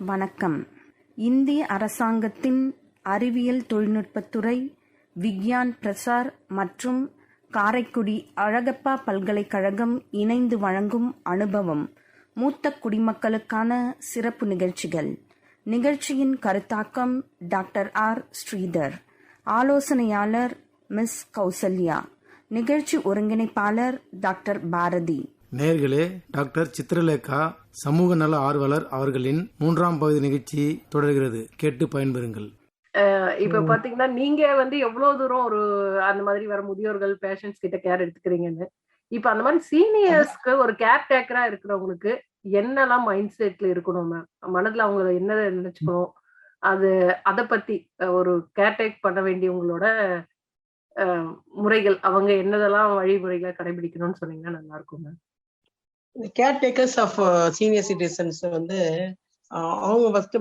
வணக்கம். இந்திய அரசாங்கத்தின் அறிவியல் தொழில்நுட்பத்துறை, விக்யான் பிரசார் மற்றும் காரைக்குடி அழகப்பா பல்கலைக்கழகம் இணைந்து வழங்கும் அனுபவம் மூத்த குடிமக்களுக்கான சிறப்பு நிகழ்ச்சிகள். நிகழ்ச்சியின் கருத்தாக்கம் டாக்டர் ஆர். ஸ்ரீதர். ஆலோசனையாளர் மிஸ் கௌசல்யா. நிகழ்ச்சி ஒருங்கிணைப்பாளர் டாக்டர் பாரதி. நேயர்களே, டாக்டர் சித்திரலேகா சமூக நல ஆர்வலர் அவர்களின் 3ஆம் பகுதி நிகழ்ச்சி தொடர்கிறது. கேட்டு பயன்பெறுங்கள். இப்ப பாத்தீங்கன்னா நீங்க எவ்வளவு தூரம் ஒரு அந்த மாதிரி வர முதியோர்கள் பேஷண்ட்ஸ் கிட்ட கேர் எடுத்துக்கிறீங்கன்னு, இப்ப அந்த மாதிரி சீனியர்ஸ்க்கு ஒரு கேர் டேக்கரா இருக்கிறவங்களுக்கு என்னெல்லாம் மைண்ட் செட்ல இருக்கணும் மேம்? மனதுல அவங்க என்ன நினைச்சுக்கணும், அதை பத்தி ஒரு கேர் டேக் பண்ண வேண்டியவங்களோட முறைகள், அவங்க என்னதெல்லாம் வழிமுறைகளை கடைபிடிக்கணும்னு சொன்னீங்கன்னா நல்லா இருக்கும் ma'am. Caretakers of senior citizens அவங்க ஃபர்ஸ்ட்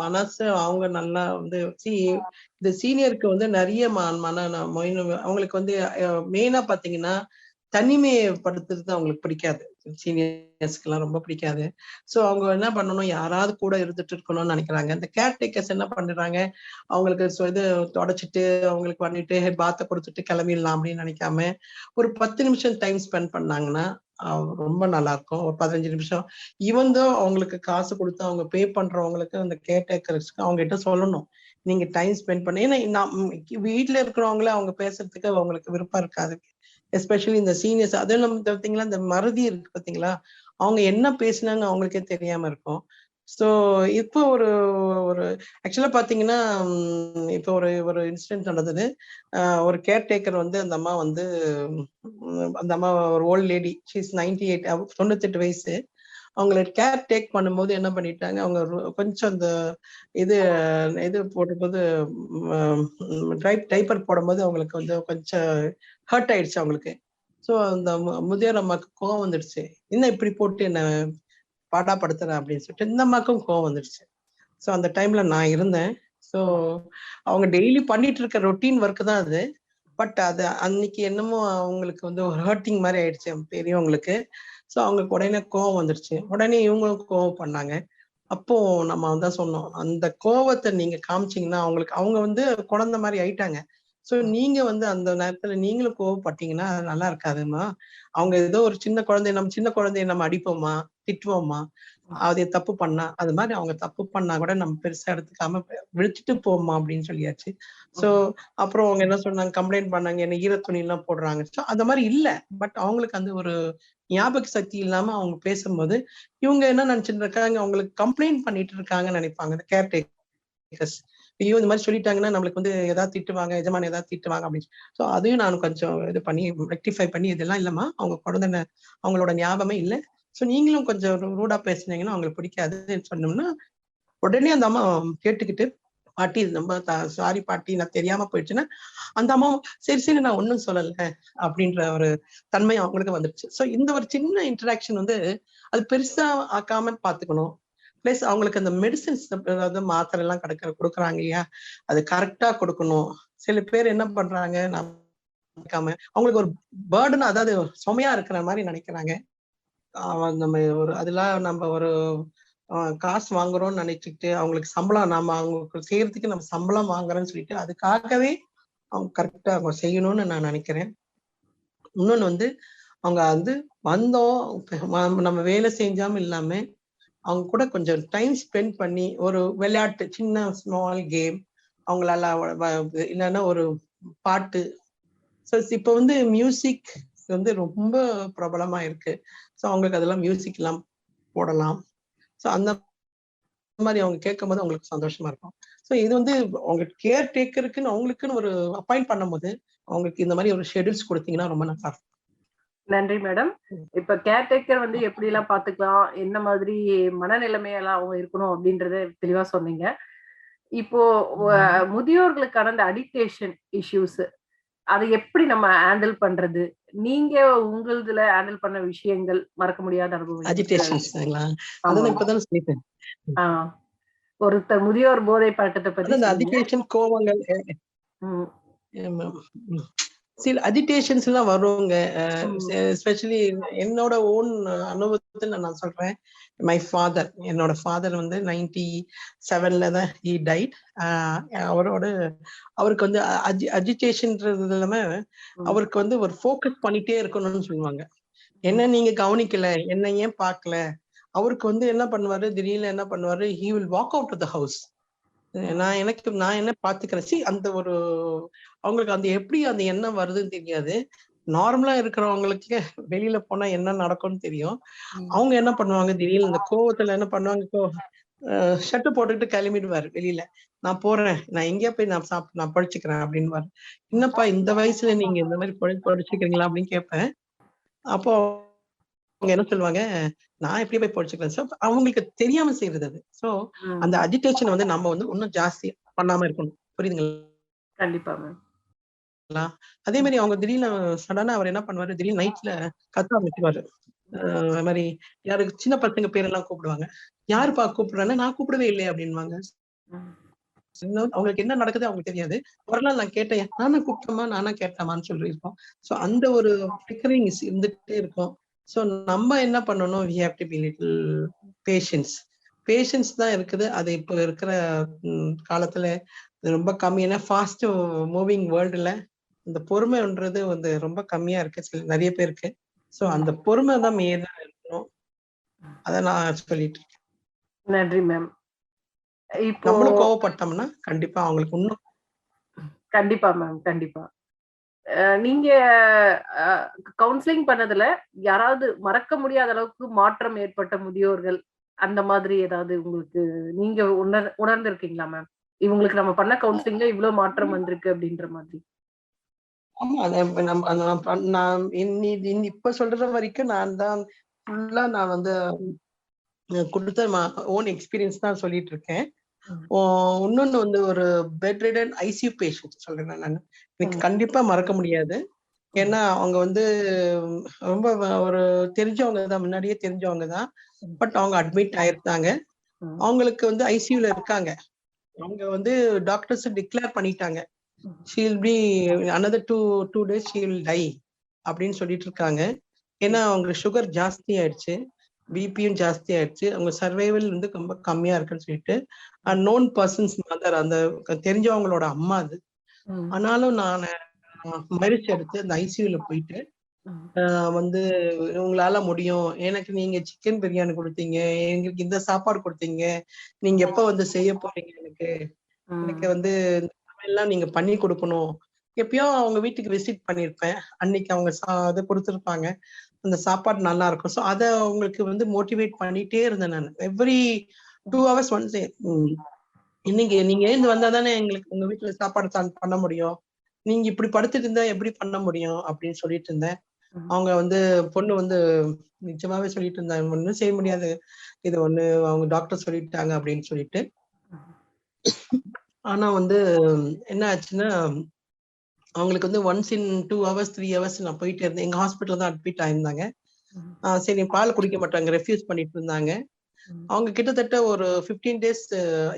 மனசு அவங்க நல்லா இந்த சீனியருக்கு நிறைய அவங்களுக்கு மெயினா பாத்தீங்கன்னா தனிமைப்படுத்துறது அவங்களுக்கு பிடிக்காது. சீனியர்ஸ்க்கு எல்லாம் ரொம்ப பிடிக்காது. சோ அவங்க என்ன பண்ணணும், யாராவது கூட இருந்துட்டு இருக்கணும்னு நினைக்கிறாங்க. இந்த கேர்டேக்கர்ஸ் என்ன பண்றாங்க, அவங்களுக்கு இது தொடச்சிட்டு அவங்களுக்கு பண்ணிட்டு பாத்த கொடுத்துட்டு கிளம்பிடலாம் அப்படின்னு நினைக்காம ஒரு 10 நிமிஷம் டைம் ஸ்பெண்ட் பண்ணாங்கன்னா ரொம்ப நல்லா இருக்கும். ஒரு 15 நிமிஷம் அவங்களுக்கு காசு கொடுத்து அவங்க பே பண்றவங்களுக்கு அந்த கேர்டேக்கர்ஸ்க்கு அவங்க கிட்ட சொல்லணும், நீங்க டைம் ஸ்பெண்ட் பண்ண. ஏன்னா வீட்டுல இருக்கிறவங்கள அவங்க பேசுறதுக்கு அவங்களுக்கு விருப்பம் இருக்காது. எஸ்பெஷலி இந்த சீனியர்ஸ். அதுவும் நம்ம பார்த்தீங்களா, இந்த மறதி இருக்கு பார்த்தீங்களா, அவங்க என்ன பேசினாங்க அவங்களுக்கே தெரியாம இருக்கும். ஸோ இப்போ ஒரு ஆக்சுவலா பாத்தீங்கன்னா இப்போ ஒரு இன்சிடென்ட் நடந்தது. ஒரு கேர்டேக்கர் அந்த அம்மா அந்த அம்மா ஒரு ஓல்ட் லேடி, ஷீஸ் 98, 98 வயசு. அவங்களை கேர் டேக் பண்ணும்போது என்ன பண்ணிட்டாங்க, அவங்க கொஞ்சம் அந்த இது போடும்போது டைப்பர் போடும்போது அவங்களுக்கு கொஞ்சம் ஹர்ட் ஆயிடுச்சு அவங்களுக்கு. ஸோ அந்த முதியோர் அம்மாவுக்கு கோவம் வந்துடுச்சு, என்ன இப்படி போட்டு என்ன பாடாப்படுத்துற அப்படின்னு சொல்லிட்டு இந்த அம்மாவுக்கும் கோவம் வந்துடுச்சு. ஸோ அந்த டைம்ல நான் இருந்தேன். ஸோ அவங்க டெய்லி பண்ணிட்டு இருக்க ரொட்டீன் ஒர்க் தான் அது. பட் அது அன்னைக்கு என்னமோ அவங்களுக்கு ஒரு ஹர்ட்டிங் மாதிரி ஆயிடுச்சு பெரியவங்களுக்கு. ஸோ அவங்களுக்கு உடனே கோவம் வந்துடுச்சு. உடனே இவங்களும் கோவம் பண்ணாங்க. அப்போ நம்ம தான் சொன்னோம், அந்த கோவத்தை நீங்க காமிச்சீங்கன்னா அவங்க குழந்தை மாதிரி ஆயிட்டாங்க. ஸோ நீங்க அந்த நேரத்துல நீங்களும் கோவப்பட்டீங்கன்னா அது நல்லா இருக்காதுமா. அவங்க ஏதோ ஒரு சின்ன குழந்தைய நம்ம அடிப்போமா, திட்டுவோமா, அது தப்பு பண்ணா? அது மாதிரி அவங்க தப்பு பண்ணா கூட நம்ம பெருசா எடுத்துக்காம விழுத்துட்டு போமா அப்படின்னு சொல்லியாச்சு. சோ அப்புறம் அவங்க என்ன சொன்னாங்க, கம்ப்ளைண்ட் பண்ணாங்க, என்ன ஈரத்துணி எல்லாம் போடுறாங்க. ஸோ அந்த மாதிரி இல்ல. பட் அவங்களுக்கு ஒரு ஞாபக சக்தி இல்லாம அவங்க பேசும்போது இவங்க என்ன நினைச்சிட்டு இருக்காங்க, அவங்களுக்கு கம்ப்ளைண்ட் பண்ணிட்டு இருக்காங்கன்னு நினைப்பாங்க இந்த கேர்டேக்கர்ஸ். ஐயோ இந்த மாதிரி சொல்லிட்டாங்கன்னா நம்மளுக்கு ஏதாவது திட்டுவாங்க, எஜமான ஏதாவது திட்டுவாங்க அப்படின்னு. ஸோ அதையும் நான் கொஞ்சம் இது பண்ணி ரெக்டிஃபை பண்ணி, இதெல்லாம் இல்லம்மா, அவங்க குழந்தை அவங்களோட ஞாபகமே இல்லை. ஸோ நீங்களும் கொஞ்சம் ரூடா பேசுனீங்கன்னா அவங்களுக்கு பிடிக்காதுன்னு சொன்னோம்னா உடனே அந்த அம்மா கேட்டுக்கிட்டு, பாட்டி ரொம்ப சாரி பாட்டி, நான் தெரியாம போயிடுச்சுன்னா அந்த அம்மா சரி சரி நான் ஒன்னும் சொல்லல அப்படின்ற ஒரு தன்மை அவங்களுக்கு வந்துடுச்சு. ஸோ இந்த ஒரு சின்ன இன்டராக்ஷன் அது பெருசா ஆக்காம பாத்துக்கணும். பிளஸ் அவங்களுக்கு அந்த மெடிசின்ஸ், அதாவது மாத்திரை எல்லாம் கொடுக்குறாங்க இல்லையா, அது கரெக்டா கொடுக்கணும். சில பேர் என்ன பண்றாங்க, அவங்களுக்கு ஒரு பேர்டன், அதாவது சுமையா இருக்கிற மாதிரி நினைக்கிறாங்க. நம்ம ஒரு காசு வாங்குறோம்னு நினைச்சுக்கிட்டு அவங்களுக்கு சம்பளம் அவங்களுக்கு செய்யறதுக்கு நம்ம சம்பளம் வாங்குறோம்னு சொல்லிட்டு அதுக்காகவே அவங்க கரெக்டா அவங்க செய்யணும்னு நான் நினைக்கிறேன். இன்னொன்னு அவங்க வந்தோம் நம்ம வேலை செஞ்சாம இல்லாம அவங்க கூட கொஞ்சம் டைம் ஸ்பெண்ட் பண்ணி ஒரு விளையாட்டு, சின்ன ஸ்மால் கேம், அவங்களால இல்லைன்னா ஒரு பாட்டு. ஸோ இப்போ மியூசிக் ரொம்ப பிரபலமா இருக்கு. ஸோ அவங்களுக்கு அதெல்லாம் மியூசிக் எல்லாம் போடலாம். ஸோ அந்த மாதிரி அவங்க கேட்கும் போது அவங்களுக்கு சந்தோஷமா இருக்கும். ஸோ இது அவங்க கேர் டேக்கருக்குன்னு அவங்களுக்குன்னு ஒரு அப்பாயிண்ட் பண்ணும்போது அவங்களுக்கு இந்த மாதிரி ஒரு ஷெட்யூல்ஸ் கொடுத்தீங்கன்னா ரொம்ப நல்லா இருக்கும். நன்றி மேடம். இப்ப கேர்டேக்கர் எப்படி எல்லாம் பாத்துக்கலாம், என்ன மாதிரி மனநிலைமையெல்லாம் அவங்க இருக்கணும் அப்படின்றத தெளிவா சொன்னீங்க. இப்போ முதியோர்களுக்கான அந்த அடிக்டேஷன் இஷ்யூஸ், அதை எப்படி நம்ம ஹேண்டில் பண்றது? நீங்க உங்களதுல ஹேண்டில் பண்ண விஷயங்கள், மறக்க முடியாத அனுபவம். ஒருத்தர் முதியோர் போதை பழக்கத்தை பத்தி அடிக்டேஷன், கோவங்கள், சில அஜிடேஷன்ஸ் எல்லாம் வருங்க. ம். எஸ்பெஷலி என்னோட ஓன் அனுபவத்துல நான் சொல்றேன். மை ஃபாதர், என்னோட ஃபாதர் வந்து 97ல தான் ஹி டைட். அவருக்கு வந்து அஜிடேஷன்ன்றது இல்லாம அவருக்கு வந்து ஒரு ஃபோக்கஸ் பண்ணிட்டே இருக்கணும்னு சொல்லுவாங்க. என்ன நீங்க கவனிக்கல, என்ன ஏன் பார்க்கல. அவருக்கு வந்து என்ன பண்ணுவாரு, திடீர்னு என்ன பண்ணுவாரு, he will walk out of the house. நான் என்ன பாத்துக்கிறேன். அந்த ஒரு அவங்களுக்கு அந்த எப்படி அந்த எண்ணம் வருதுன்னு தெரியாது. நார்மலா இருக்கிறவங்களுக்கு வெளியில போனா என்ன நடக்கும்னு தெரியும். அவங்க என்ன பண்ணுவாங்க, திடீர்னு இந்த கோவத்துல என்ன பண்ணுவாங்க, ஷர்ட் போட்டுக்கிட்டு கிளம்பிடுவாரு வெளியில. நான் போறேன், நான் எங்கேயா போய் நான் படிச்சுக்கிறேன் அப்படின்னுவாரு. என்னப்பா இந்த வயசுல நீங்க இந்த மாதிரி படிச்சுக்கிறீங்களா அப்படின்னு கேட்பேன். அப்போ அவங்க என்ன சொல்லுவாங்க, நான் எப்படி போய் படிச்சுக்கிறேன். சோ அவங்களுக்கு தெரியாம செய்யறது அது. சோ அந்த அஜிடேஷன் வந்து நம்ம வந்து இன்னும் ஜாஸ்தி பண்ணாம இருக்கணும். புரியுதுங்களா? கண்டிப்பா மேம். அதே மாதிரி அவங்க திடீர்னு சடனா அவர் என்ன பண்ணுவாரு, திடீர்னு நைட்ல கத்த ஆரம்பிச்சுவாரு. அது மாதிரி யாருக்கு சின்ன பசங்க பேரெல்லாம் கூப்பிடுவாங்க. யாருப்பா கூப்பிடுறாங்க, நான் கூப்பிடவே இல்லையே அப்படின்வாங்க. அவங்களுக்கு என்ன நடக்குது அவங்களுக்கு தெரியாது. ஒரு நாள் நான் கேட்டேன், நானா கூப்பிட்டோமா, நானா கேட்டமான்னு சொல்லியிருக்கோம். சோ அந்த ஒரு ஃபிக்கரிங் இருந்துட்டே இருக்கும். சோ நம்ம என்ன பண்ணணும், we have to be little patience. Patience தான் இருக்குது. அது இப்போ இருக்கிற காலத்துல ரொம்ப கம்மி. ஏன்னா ஃபாஸ்ட் மூவிங் வேர்ல்டுல இந்த பொறுமைன்றது வந்து ரொம்ப கம்மியா இருக்கு நிறைய பேருக்கு. சோ அந்த பொறுமை தான் மெயினா இருக்கணும். அத நான் சொல்லிட்டு இருக்கேன். நன்றி மேம். இப்போ நம்மளும் கோவப்பட்டோம்னா கண்டிப்பா அவங்களுக்கு இன்னும் கண்டிப்பா மேம். கண்டிப்பா. நீங்க கவுன்சிலிங் பண்ணதுல யாராவது மறக்க முடியாத அளவுக்கு மாற்றம் ஏற்பட்ட முதியோர்கள், அந்த மாதிரி ஏதாவது உங்களுக்கு நீங்க உணர்ந்திருக்கீங்களா மேம்? இவங்களுக்கு நம்ம பண்ண கவுன்சிலிங்ல இவ்ளோ மாற்றம் வந்திருக்கு அப்படின்ற மாதிரி. ஆமா. நான் இப்ப சொல்ற வரைக்கும் நான் தான் ஃபுல்லா நான் வந்து கொடுத்த ஓன் எக்ஸ்பீரியன்ஸ் தான் சொல்லிட்டு இருக்கேன். இன்னொன்னு வந்து ஒரு பெட் ரிடன் ஐசியூ பேஷண்ட் சொல்றேன் நான். எனக்கு கண்டிப்பா மறக்க முடியாது. ஏன்னா அவங்க வந்து ரொம்ப ஒரு தெரிஞ்சவங்க தான், முன்னாடியே தெரிஞ்சவங்க தான். பட் அவங்க அட்மிட் ஆயிருந்தாங்க. அவங்களுக்கு வந்து ஐசியூல இருக்காங்க. அவங்க வந்து டாக்டர்ஸ் டிக்ளேர் பண்ணிட்டாங்க, she will be another two days she will die அப்படின்னு சொல்லிட்டு இருக்காங்க. ஏன்னா அவங்க சுகர் ஜாஸ்தி ஆயிடுச்சு, பிபியும் ஜாஸ்தி ஆயிடுச்சு, அவங்க சர்வைவல் வந்து ரொம்ப கம்மியா இருக்குன்னு சொல்லிட்டு நோன் பர்சன்ஸ் மதர், அந்த தெரிஞ்சவங்களோட அம்மா அது. ஆனாலும் நான் முயற்சி எடுத்து அந்த ஐசியூல போயிட்டு வந்து உங்களால முடியும், எனக்கு நீங்க சிக்கன் பிரியாணி கொடுத்தீங்க, எங்களுக்கு இந்த சாப்பாடு கொடுத்தீங்க, நீங்க எப்ப வந்து செய்ய போறீங்க, எனக்கு வந்து எல்லாம் நீங்க பண்ணி கொடுக்கணும். எப்பயோ அவங்க வீட்டுக்கு விசிட் பண்ணிருப்பேன், அன்னைக்கு அவங்க அதை கொடுத்துருப்பாங்க, அந்த சாப்பாடு நல்லா இருக்கும். ஸோ அதை அவங்களுக்கு வந்து மோட்டிவேட் பண்ணிட்டே இருந்தேன் நான். எவ்ரி 2 hours ஒன்ஸ், இன்னைக்கு நீங்க எழுந்து வந்தாதானே எங்களுக்கு உங்க வீட்டுல சாப்பாடு பண்ண முடியும், நீங்க இப்படி படுத்துட்டு இருந்தா எப்படி பண்ண முடியும் அப்படின்னு சொல்லிட்டு இருந்தேன். அவங்க வந்து பொண்ணு வந்து நிஜமாவே சொல்லிட்டு இருந்தாங்க, ஒன்னும் செய்ய முடியாது, இது ஒண்ணு அவங்க டாக்டர் சொல்லிட்டாங்க அப்படின்னு சொல்லிட்டு. ஆனா வந்து என்ன ஆச்சுன்னா, அவங்களுக்கு வந்து ஒன்ஸ் இன் 2 hours 3 hours நான் போயிட்டே இருந்தேன். எங்க ஹாஸ்பிட்டல் தான் அட்மிட் ஆயிருந்தாங்க. சரி பால் குடிக்க மாட்டாங்க, ரெஃப்யூஸ் பண்ணிட்டு இருந்தாங்க. அவங்க கிட்டத்தட்ட ஒரு 15 days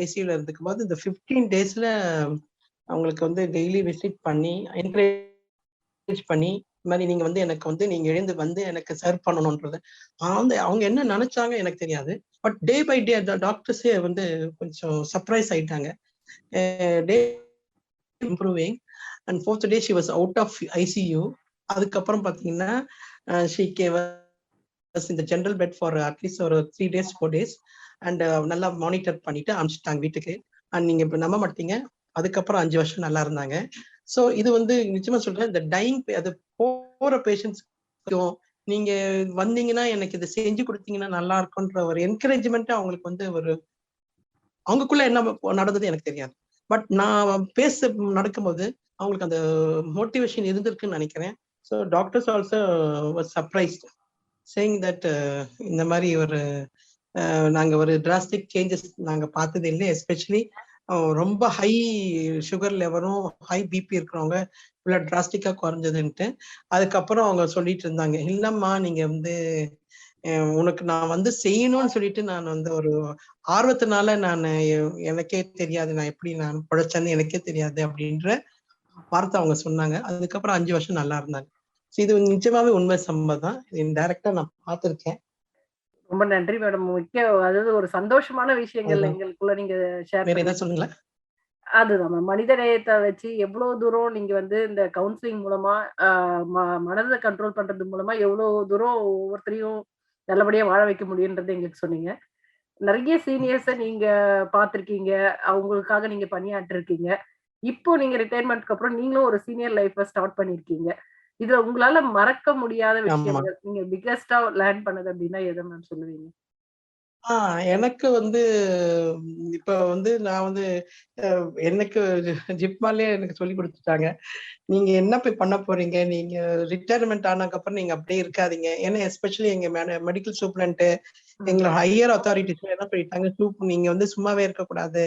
ஐசியூல இருந்துக்கும் போது, இந்த 15 daysல அவங்களுக்கு வந்து டெய்லி விசிட் பண்ணி என்கரேஜ் பண்ணி, இந்த மாதிரி நீங்க வந்து எனக்கு வந்து நீங்க எழுந்து வந்து எனக்கு சர்வ் பண்ணணும்ன்றது. அவங்க என்ன நினைச்சாங்க எனக்கு தெரியாது. பட் டே பை டே டாக்டர்ஸே வந்து கொஞ்சம் சர்ப்ரைஸ் ஆயிட்டாங்க. Day improving and 4th day she was out of ICU. அதுக்கப்புறம் பாத்தீங்கன்னா she gave us in the general bed for at least ஒரு 3 days 4 days and நல்லா மானிட்டர் பண்ணிட்டு அனுப்பிச்சிட்டாங்க வீட்டுக்கு. அண்ட் நீங்க இப்ப நம்ப மாட்டீங்க, அதுக்கப்புறம் 5 வருஷம் நல்லா இருந்தாங்க. சோ இது வந்து நிச்சயமா சொல்றேன், இந்த டைங் அது போற பேஷண்ட்ஸ் நீங்க வந்தீங்கன்னா எனக்கு இதை செஞ்சு கொடுத்தீங்கன்னா நல்லா இருக்கும்ன்ற ஒரு என்கரேஜ்மெண்ட் அவங்களுக்கு வந்து ஒரு அவங்களுக்குள்ள என்ன நடந்தது எனக்கு தெரியாது. பட் நான் நடக்கும்போது அவங்களுக்கு அந்த மோட்டிவேஷன் இருந்திருக்குன்னு நினைக்கிறேன். So doctors also was surprised saying that இந்த மாதிரி ஒரு நாங்க ஒரு டிராஸ்டிக் சேஞ்சஸ் நாங்க பார்த்தது இல்லை. எஸ்பெஷலி ரொம்ப ஹை சுகர் லெவலும் ஹை பிபி இருக்கிறவங்க இவ்வளவு டிராஸ்டிக்கா குறைஞ்சதுன்ட்டு. அதுக்கப்புறம் அவங்க சொல்லிட்டு இருந்தாங்க, இல்லம்மா நீங்க வந்து உனக்கு நான் வந்து செய்யணும்னு சொல்லிட்டு நான் வந்து ஒரு ஆர்வத்தினால நான் எனக்கே தெரியாது நான் எப்படி நான் பிழைச்சேன்னு எனக்கே தெரியாது அப்படின்ற வார்த்தை அவங்க சொன்னாங்க. அதுக்கப்புறம் 5 வருஷம் நல்லா இருந்தாங்க. இது நிஜமாவே உண்மை சம்பவம் தான். இன்டைரக்டா நான் பார்த்திருக்கேன். ரொம்ப நன்றி மேடம். அதாவது ஒரு சந்தோஷமான விஷயங்கள் அதுதான். எங்களுக்குள்ள நீங்க ஷேர் வேற பண்ணி ஏதாவது சொல்லுங்களேன். அதுதான் மேம். மனித நேயத்த வச்சு எவ்ளோ தூரம் நீங்க வந்து இந்த கவுன்சிலிங் மூலமா அ மனத கண்ட்ரோல் பண்றது மூலமா எவ்ளோ தூரம் ஒவ்வொருத்தரையும் நல்லபடியா வாழ வைக்க முடியும்ன்றத எங்களுக்கு சொன்னீங்க. நெறைய சீனியர்ஸ நீங்க பார்த்திருக்கீங்க. அவங்களுக்காக நீங்க பணியாற்றிருக்கீங்க. இப்போ நீங்க ரிட்டயர்மென்ட்க்கு அப்புறம் நீங்களும் ஒரு சீனியர் லைஃப்ப ஸ்டார்ட் பண்ணியிருக்கீங்க. இதுல உங்களால மறக்க முடியாத ஆமா. விஷயங்கள், நீங்க பிக்கஸ்ட்டா லேர்ன் பண்ணது அப்டின்னா எத மேம் சொல்லுவீங்க? ஆ எனக்கு வந்து இப்ப வந்து நான் வந்து அ எனக்கு ஜிப்மார்லயே எனக்கு சொல்லிக் குடுத்துட்டாங்க. நீங்க என்ன போய் பண்ண போறீங்க? நீங்க ரிட்டயர்மென்ட் ஆனதுக்கப்புறம் நீங்க அப்படியே இருக்காதீங்க. ஏன்னா எஸ்பெஷலி எங்க மெடிக்கல் சூப்பரண்ட் ம். எங்களோட ஹையர் அத்தாரிட்டிஸ் என்ன சொல்லிட்டாங்க, நீங்க வந்து சும்மாவே இருக்கக்கூடாது.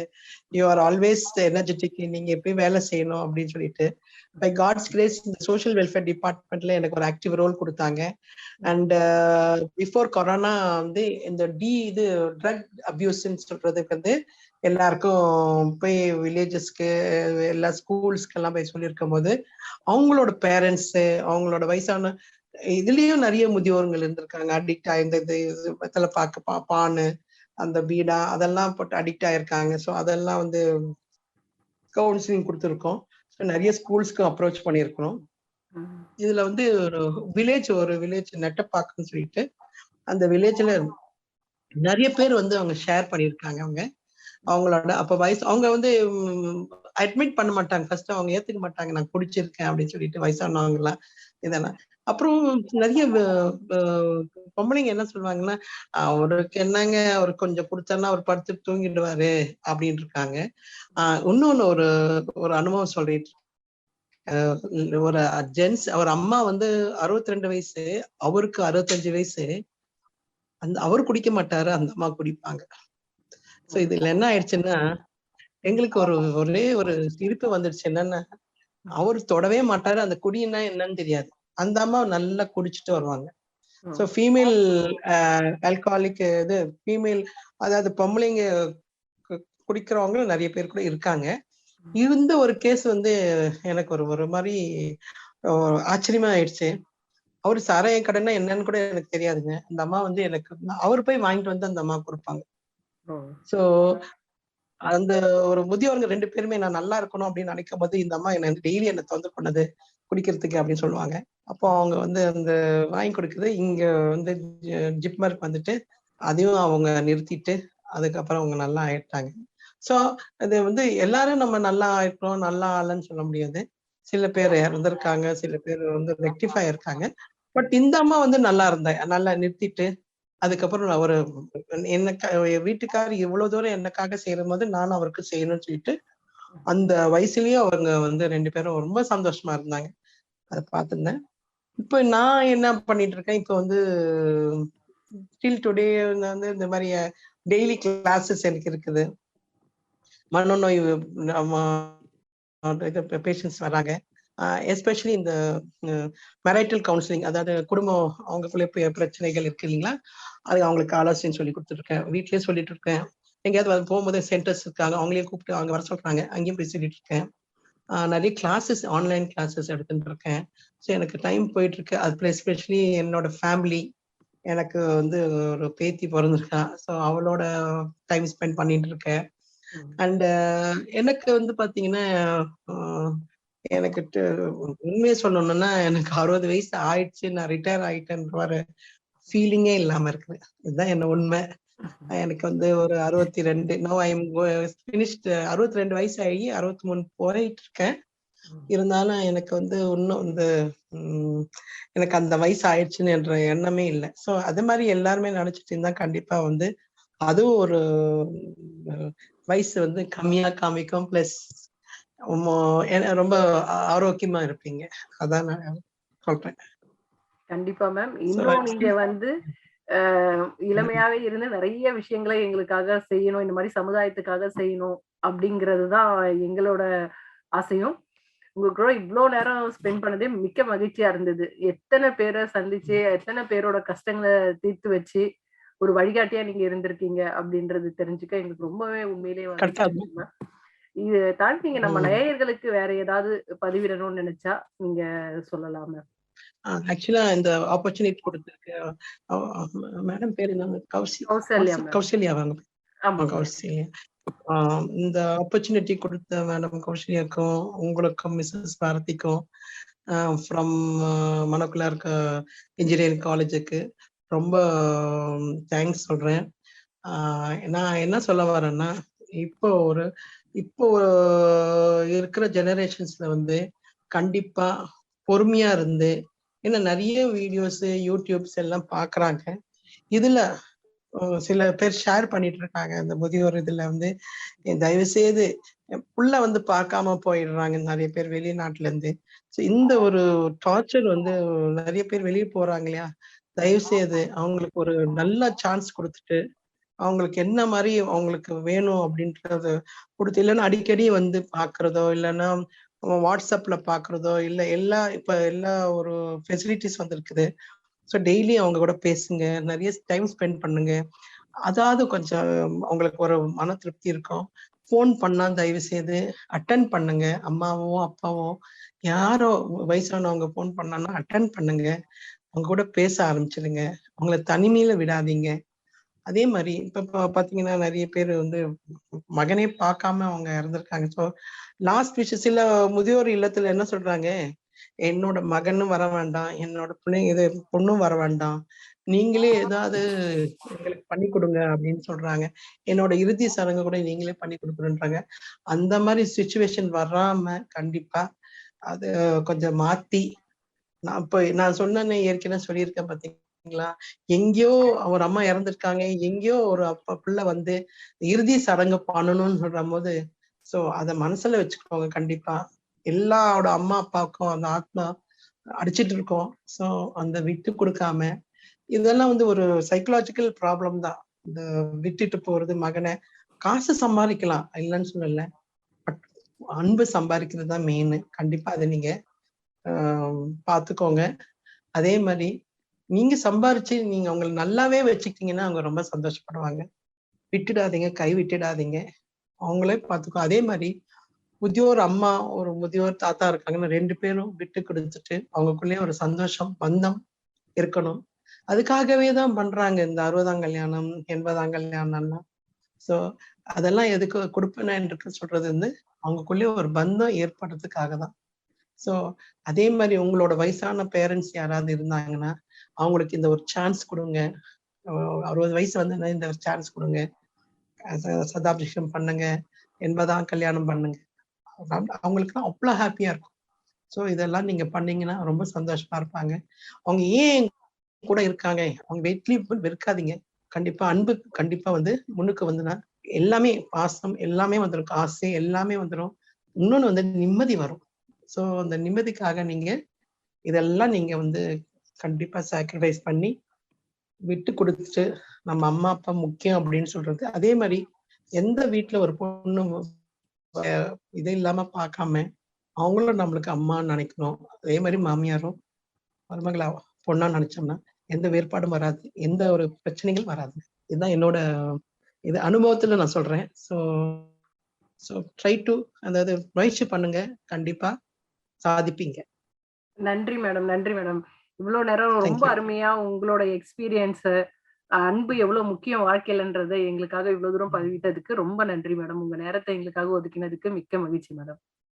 You are always energetic. நீங்க எப்பயும் வேலை செய்யணும் அப்படின்னு சொல்லிட்டு. பை காட்ஸ் கிரேஸ் இந்த சோஷியல் வெல்ஃபேர் டிபார்ட்மெண்ட்ல எனக்கு ஒரு ஆக்டிவ் ரோல் குடுத்தாங்க. அண்ட் பிஃபோர் கொரோனா வந்து இந்த இது ட்ரக் அபியூஸ்ன்னு சொல்றதுக்கு வந்து எல்லாருக்கும் போய் வில்லேஜஸ்க்கு எல்லா ஸ்கூல்ஸ்க்கு எல்லாம் போய் சொல்லியிருக்கும் போது அவங்களோட பேரண்ட்ஸ் அவங்களோட வயசான இதுலயும் நிறைய முதியோர்கள் இருந்திருக்காங்க. அடிக்ட் ஆயிருந்த வெத்தலை பாக்கு பான்னு அந்த பீடா அதெல்லாம் போட்டு அடிக்ட் ஆயிருக்காங்க. ஸோ அதெல்லாம் வந்து கவுன்சிலிங் கொடுத்துருக்கோம். நிறைய ஸ்கூல்ஸ்க்கு அப்ரோச் பண்ணியிருக்கிறோம். ம். இதுல வந்து ஒரு வில்லேஜ் நெட்டப்பாக்குன்னு சொல்லிட்டு அந்த வில்லேஜ்ல நிறைய பேர் வந்து அவங்க ஷேர் பண்ணியிருக்காங்க. அவங்களோட அப்ப வயசு அவங்க வந்து அட்மிட் பண்ண மாட்டாங்க. ஃபர்ஸ்ட் அவங்க ஏத்துக்க மாட்டாங்க. நான் குடிச்சிருக்கேன் அப்படின்னு சொல்லிட்டு வயசானவங்க எல்லாம் இதெல்லாம். அப்புறம் நிறைய பொம்பளைங்க என்ன சொல்லுவாங்கன்னா, அவருக்கு என்னங்க அவர் கொஞ்சம் குடிச்சாருன்னா அவர் படுத்து தூங்கிடுவாரு அப்படின்னு இருக்காங்க. இன்னொன்னு ஒரு ஒரு அனுபவம் சொல்லிட்டு ஒரு ஜென்ஸ் அவர் அம்மா வந்து 62 வயசு, அவருக்கு 65 வயசு. அவர் குடிக்க மாட்டாரு, அந்த அம்மா குடிப்பாங்க. சோ இதுல என்ன ஆயிடுச்சுன்னா, எங்களுக்கு ஒரே ஒரு சிரிப்பு வந்துடுச்சு. என்னன்னா, அவரு தொடவே மாட்டாரு. அந்த குடின்னா என்னன்னு தெரியாது. அந்த அம்மா நல்லா குடிச்சிட்டு வருவாங்க. சோ ம். ஃபீமேல் ஆல்கஹாலிக் ஃபீமேல் அதாவது பொம்பளைங்க குடிக்கிறவங்களும் நிறைய பேர் கூட இருக்காங்க. இந்த ஒரு கேஸ் வந்து எனக்கு ஒரு மாதிரி ஆச்சரியமா ஆயிடுச்சு. அவரு சாராய கடைன்னா என்னன்னு கூட எனக்கு தெரியாதுங்க. அந்த அம்மா வந்து எனக்கு அவரு போய் வாங்கிட்டு வந்து அந்த அம்மா கொடுப்பாங்க. சோ அந்த ஒரு முதியவர்கள் 2 பேருமே நான் நல்லா இருக்கணும் அப்படின்னு நினைக்கும்போது, இந்த அம்மா என்ன டெய்லி என்ன தொந்தரவு பண்ணது குடிக்கிறதுக்கு அப்படின்னு சொல்லுவாங்க. அப்போ அவங்க வந்து அந்த வாங்கி கொடுக்குறது இங்க வந்து ஜிப்மர்க்கு வந்துட்டு அதையும் அவங்க நிறுத்திட்டு, அதுக்கப்புறம் அவங்க நல்லா ஆயிட்டாங்க. சோ அது வந்து எல்லாரும் நம்ம நல்லா ஆயிட்டோம், நல்லா ஆகலன்னு சொல்ல முடியாது. சில பேர் இறந்திருக்காங்க, சில பேர் வந்து ரெக்டிஃபை ஆயிருக்காங்க. பட் இந்த அம்மா வந்து நல்லா நிறுத்திட்டு, அதுக்கப்புறம் நான் ஒரு என் வீட்டுக்காரர் இவ்வளவு தூரம் எனக்காக செய்யும்போது நானும் அவருக்கு செய்யணும்னு சொல்லிட்டு, அந்த வயசுலயும் அவங்க வந்து 2 பேரும் ரொம்ப சந்தோஷமா இருந்தாங்க. அத பார்த்திருந்தேன். இப்ப நான் என்ன பண்ணிட்டு இருக்கேன், இப்ப வந்து ஸ்டில் டுடே வந்து இந்த மாதிரி டெய்லி கிளாஸஸ் எனக்கு இருக்குது. மனநோய் பேஷண்ட்ஸ் வராங்க. எஸ்பெஷலி இந்த மேரிட்டல் கவுன்சிலிங், அதாவது குடும்பம் அவங்களுக்குள்ள பிரச்சனைகள் இருக்கு இல்லைங்களா, அது அவங்களுக்கு ஆலோசனை சொல்லி கொடுத்துருக்கேன். வீட்லயே சொல்லிட்டு இருக்கேன். எங்கேயாவது போகும்போது சென்டர்ஸ் இருக்காங்க, அவங்களையும் கூப்பிட்டு அவங்க வர சொல்றாங்க, அங்கேயும் போய் சொல்லிட்டு இருக்கேன். நிறைய கிளாஸஸ் ஆன்லைன் கிளாஸஸ் எடுத்துட்டு இருக்கேன். ஸோ எனக்கு டைம் போயிட்டு இருக்கு. அது எஸ்பெஷலி என்னோட ஃபேமிலி, எனக்கு வந்து ஒரு பேத்தி பிறந்திருக்கா. ஸோ அவளோட டைம் ஸ்பெண்ட் பண்ணிட்டு இருக்கேன். அண்ட் எனக்கு வந்து பாத்தீங்கன்னா, எனக்கு உண்மையை சொல்லணும்னா எனக்கு 60 வயசு ஆயிடுச்சு, நான் ரிட்டையர் ஆயிட்டேன்ற ஒரு ஃபீலிங்கே இல்லாம இருக்குது. இதுதான் என்ன உண்மை. எனக்கு வந்து ஒரு 62 நோ ஐ எம் ஃபினிஷ்ட். 62 வயசு ஆகி 63 போயிட்டு இருக்கேன். இருந்தாலும் எனக்கு வந்து இன்னும் வந்து எனக்கு அந்த வயசு ஆயிடுச்சுன்னு என்ற எண்ணமே இல்லை. ஸோ அது மாதிரி எல்லாருமே நினைச்சிட்டு இருந்தா கண்டிப்பா வந்து அதுவும் ஒரு வயசு வந்து கம்மியா காமிக்கும். பிளஸ் ரொம்ப ஆரோக்கியமா இருப்பீங்க. அதான் நான் சொல்றேன். கண்டிப்பா மேம். So, இன்னும் நீங்க வந்து இளமையாவே இருந்து நெறைய விஷயங்கள எங்களுக்காக செய்யணும். இந்த மாரி சமுதாயத்துக்காக செய்யணும் அப்படிங்கிறது தான் எங்களோட ஆசையும். உங்க கூட இவ்ளோ நேரம் ஸ்பெண்ட் பண்ணதே மிக்க மகிழ்ச்சியா இருந்தது. எத்தன பேர சந்திச்சு, எத்தன பேரோட கஷ்டங்கள தீர்த்து வச்சு, ஒரு வழிகாட்டியா நீங்க இருந்திருக்கீங்க அப்படின்றது தெரிஞ்சுக்க எங்களுக்கு ரொம்பவே உண்மையிலேயே கரெக்டா மகிழ்ச்சியா இருக்கு மேம். இது தாண்டி நீங்க நம்ம ம். நேயர்களுக்கு வேற ஏதாவது பதிவிடணும்னு நினைச்சா நீங்க சொல்லலாம் மேம். ஆக்சுவலா இந்த ஆப்பர்ச்சுனிட்டி கொடுத்திருக்க மேடம் பேர் என்ன? கௌசல்யா மேம். கௌசல்யா அவங்க. ஆமாங்க மேம். கௌசல்யா. இந்த ஆப்பர்ச்சுனிட்டி கொடுத்த மேடம் கௌசல்யாக்கும், உங்களுக்கும், மிஸ்ஸஸ் பாரதிக்கும், ஃப்ரம் மணக்குளா இருக்க இன்ஜினியரிங் காலேஜுக்கு ரொம்ப தேங்க்ஸ் சொல்றேன். நான் என்ன சொல்ல வரேன்னா, இப்போ ஒரு இப்போ இருக்கிற ஜெனரேஷன்ஸ்ல வந்து கண்டிப்பா பொறுமையா இருந்து, ஏன்னா நிறைய வீடியோஸ் யூடியூப்ஸ் எல்லாம் பாக்குறாங்க. இதுல சில பேர் ஷேர் பண்ணிட்டு இருக்காங்க. இந்த முதியோர் இதுல வந்து தயவு செய்து புள்ள வந்து பார்க்காம போயிடுறாங்க நிறைய பேர் வெளிநாட்டுல இருந்து. இந்த ஒரு டார்ச்சர் வந்து நிறைய பேர் வெளியே போறாங்க இல்லையா? தயவு செய்து அவங்களுக்கு ஒரு நல்ல சான்ஸ் கொடுத்துட்டு, அவங்களுக்கு என்ன மாதிரி அவங்களுக்கு வேணும் அப்படின்றத கொடுத்து, இல்லைன்னா அடிக்கடி வந்து பாக்குறதோ, இல்லைன்னா வாட்ஸ்அப்ல பாக்குறதோ, இல்ல இப்ப எல்லா ஒரு ஃபெசிலிட்டிஸ் வந்திருக்குது. ஸோ டெய்லி அவங்க கூட பேசுங்க, நிறைய டைம் ஸ்பெண்ட் பண்ணுங்க. அதாவது கொஞ்சம் அவங்களுக்கு ஒரு மன திருப்தி இருக்கும். ஃபோன் பண்ணா தயவு செய்து அட்டன் பண்ணுங்க. அம்மாவோ அப்பாவோ யாரோ வயசானவங்க ஃபோன் பண்ணான்னா அட்டன் பண்ணுங்க. அவங்க கூட பேச ஆரம்பிச்சிடுங்க. அவங்கள தனிமையில விடாதீங்க. அதே மாதிரி இப்ப பாத்தீங்கன்னா நிறைய பேர் வந்து மகனே பார்க்காம அவங்க இறந்திருக்காங்க. ஸோ லாஸ்ட் விஷயம் சில முதியோர் இல்லத்துல என்ன சொல்றாங்க, என்னோட மகனும் வர வேண்டாம், என்னோட பிள்ளைங்க பொண்ணும் வர வேண்டாம், நீங்களே ஏதாவது எங்களுக்கு பண்ணி கொடுங்க அப்படின்னு சொல்றாங்க. என்னோட இறுதி சடங்கு கூட நீங்களே பண்ணி கொடுக்கணுன்றாங்க. அந்த மாதிரி சுச்சுவேஷன் வராம கண்டிப்பா அது கொஞ்சம் மாத்தி, நான் சொன்னேன்னு ஏற்கனவே சொல்லியிருக்கேன் பாத்தீங்களா, எங்கேயோ ஒரு அம்மா இறந்திருக்காங்க, எங்கேயோ ஒரு அப்பா பிள்ளை வந்து இறுதி சடங்கு பண்ணணும்னு சொல்ற போது, சோ அத மனசுல வச்சுக்கோங்க. கண்டிப்பா எல்லாரோட அம்மா அப்பாவுக்கும் அந்த ஆத்மா அடிச்சிட்டு இருக்கோம். சோ அந்த விட்டு கொடுக்காம, இதெல்லாம் வந்து ஒரு சைக்கலாஜிக்கல் ப்ராப்ளம் தான். இந்த விட்டுட்டு போறது மகனை. காசு சம்பாதிக்கலாம் இல்லைன்னு சொல்லல, பட் அன்பு சம்பாதிக்கிறது தான் மெயின். கண்டிப்பா அதை நீங்க பாத்துக்கோங்க. அதே மாதிரி நீங்க சம்பாரிச்சு நீங்க அவங்களை நல்லாவே வச்சுக்கிட்டீங்கன்னா அவங்க ரொம்ப சந்தோஷப்படுவாங்க. விட்டுடாதீங்க, கை விட்டுடாதீங்க. அவங்களே பாத்துக்கோ. அதே மாதிரி முதியோர் அம்மா ஒரு முதியோர் தாத்தா இருக்காங்கன்னா 2 பேரும் விட்டு கொடுத்துட்டு அவங்களுக்குள்ளேயே ஒரு சந்தோஷம் பந்தம் இருக்கணும். அதுக்காகவே தான் பண்றாங்க இந்த 60ஆம் கல்யாணம் 80ஆம் கல்யாணம்லாம். சோ அதெல்லாம் எதுக்கு கொடுப்பனன்னு சொல்றது வந்து அவங்களுக்குள்ளேயே ஒரு பந்தம் ஏற்படுறதுக்காக தான். சோ அதே மாதிரி உங்களோட வயசான பேரண்ட்ஸ் யாராவது இருந்தாங்கன்னா அவங்களுக்கு இந்த ஒரு சான்ஸ் கொடுங்க. 60 வயசு வந்து இந்த ஒரு சான்ஸ் கொடுங்க. சதாபிஷேகம் பண்ணுங்க, 80ஆம் கல்யாணம் பண்ணுங்க. அவங்களுக்கு அவ்வளவு ஹாப்பியா இருக்கும். சோ இதெல்லாம் நீங்க பண்ணீங்கன்னா ரொம்ப சந்தோஷமா இருப்பாங்க. அவங்க ஏன் கூட இருக்காங்க, அவங்க வெற்றி வெறுக்காதீங்க. கண்டிப்பா அன்பு கண்டிப்பா வந்து முன்னுக்கு வந்துனா எல்லாமே பாசம் எல்லாமே வந்துடும், காசு எல்லாமே வந்துடும். இன்னொன்னு வந்து நிம்மதி வரும். சோ அந்த நிம்மதிக்காக நீங்க இதெல்லாம் நீங்க வந்து கண்டிப்பா சாக்ரிஃபைஸ் பண்ணி விட்டு கொடுத்துட்டு, நம்ம அம்மா அப்பா முக்கியம் அப்படின்னு சொல்றது. அதே மாதிரி எந்த வீட்டுல ஒரு பொண்ணு இது இல்லாம பார்க்காம அவங்களும் நம்மளுக்கு அம்மான்னு நினைக்கணும். அதே மாதிரி மாமியாரும் மருமகளா பொண்ணா நினைச்சோம்னா எந்த வேறுபாடும் வராது, எந்த ஒரு பிரச்சனைகளும் வராது. இதுதான் என்னோட இது அனுபவத்துல நான் சொல்றேன். ஸோ ஸோ ட்ரை டு, அதாவது முயற்சி பண்ணுங்க, கண்டிப்பா சாதிப்பீங்க. நன்றி மேடம். நன்றி மேடம். இவ்வளவு நேரம் ரொம்ப தேங்க்யூ. அருமையா உங்களோட எக்ஸ்பீரியன்ஸ், அன்பு எவ்வளவு முக்கியம் வாழ்க்கையிலன்றதை எங்களுக்காக இவ்வளவு தூரம் பதிவிட்டதுக்கு ரொம்ப நன்றி மேடம். உங்க நேரத்தை எங்களுக்காக ஒதுக்கினதுக்கு மிக்க மகிழ்ச்சி மேடம்.